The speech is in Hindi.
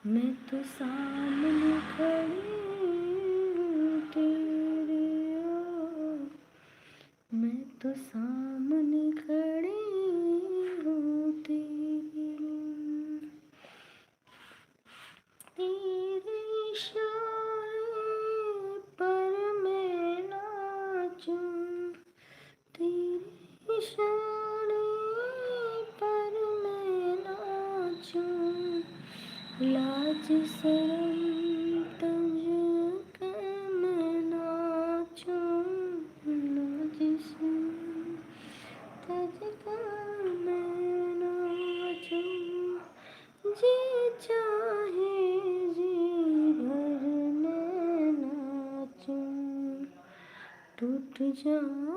मैं तो सामने खड़ी हूँ तेरे ओ, मैं तो सामने खड़ी हूँ तेरे, तेरे इशारे पर मैं नाचूं, तेरे इशारे पर मैं नाचूं, लाज शर्म तज कर मैं नाचूं, लाज शर्म तज कर मैं नाचूं, जी चाहे जी भर मैं नाचूं, टूट जाऊं